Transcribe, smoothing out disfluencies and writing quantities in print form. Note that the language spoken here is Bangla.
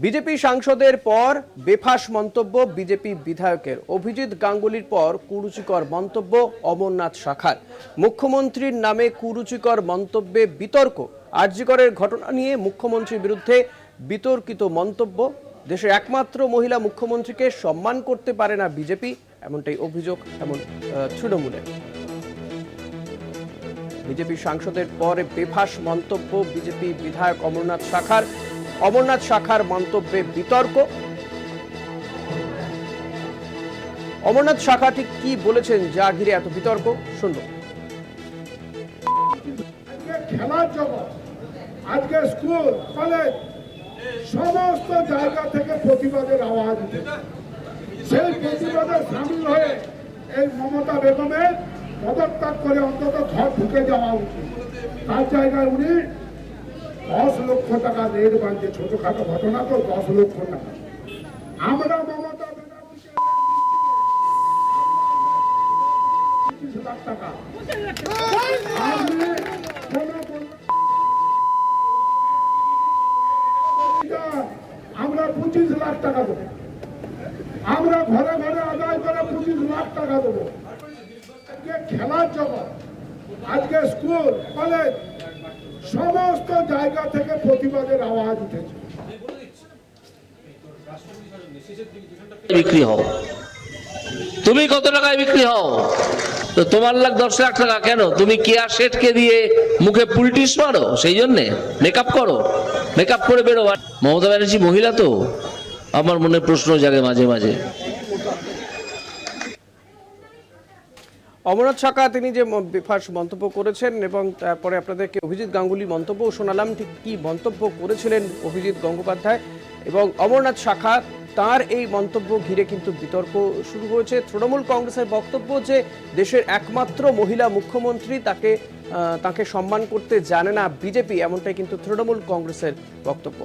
বিজেপি সাংসদের পর বেফাঁস মন্তব্য বিজেপি বিধায়কের। অভিজিৎ গাঙ্গুলির পর কুরুচিকর মন্তব্য অমরনাথ শাখার। মুখ্যমন্ত্রীর নামে কুরুচিকর মন্তব্যে বিতর্ক। আরজি করের ঘটনা নিয়ে মুখ্যমন্ত্রীর বিরুদ্ধে বিতর্কিত মন্তব্য। দেশের একমাত্র মহিলা মুখ্যমন্ত্রীকে সম্মান করতে পারে না বিজেপি, এমনটাই অভিযোগ তৃণমূলের। বিজেপি সাংসদের পরে বেফাঁস মন্তব্য বিজেপি বিধায়ক অমরনাথ শাখার মন্তব্যে বিতর্ক। অমরনাথ শাখা ঠিক কি বলেছেন যা ঘিরে এত বিতর্ক, শুনবো। খেলার জগৎ, আজকে স্কুল কলেজ সমস্ত জায়গা থেকে প্রতিবাদের আওয়াজ উঠেছে। সেই প্রতিবাদে সামিল হয়ে এই মমতা বেগমের পদত্যাগ করে অন্তত ঘর ঢুকে যাওয়া উচিত। তার জায়গায় উনি 10 লক্ষ টাকা রেট বাঁধছে, ছোটখাটো ঘটনা তো 10 লক্ষ টাকা। আমরা মমতা বেগমকে 25 লাখ টাকা আমরা 25 লাখ টাকা দেবো। আমরা ঘরে ঘরে আদায় করে 25 লাখ টাকা দেবো। খেলার জগৎ, আজকে স্কুল কলেজ সমস্ত জায়গা থেকে প্রতিবাদের আওয়াজ উঠেছে। বিক্রি হও, তুমি কত টাকায় বিক্রি হও? তো তোমার লাখ 10 লাখ টাকা কেন? তুমি কেয়া শেঠকে দিয়ে মুখে পুলটিস মারো, সেই জন্যে মেকআপ করো, মেকআপ করে বেরো। মমতা ব্যানার্জি মহিলা তো, আমার মনে প্রশ্ন জাগে মাঝে মাঝে। অমরনাথ শাখা তিনি যে বেফাঁস মন্তব্য করেছেন এবং তারপরে আপনাদেরকে অভিজিৎ গাঙ্গুলির মন্তব্য শোনালাম। ঠিক কি মন্তব্য করেছিলেন অভিজিৎ গঙ্গোপাধ্যায় এবং অমরনাথ শাখা, তার এই মন্তব্য ঘিরে কিন্তু বিতর্ক শুরু হয়েছে। তৃণমূল কংগ্রেসের বক্তব্য যে দেশের একমাত্র মহিলা মুখ্যমন্ত্রী, তাকে সম্মান করতে জানে না বিজেপি, এমনটাই কিন্তু তৃণমূল কংগ্রেসের বক্তব্য।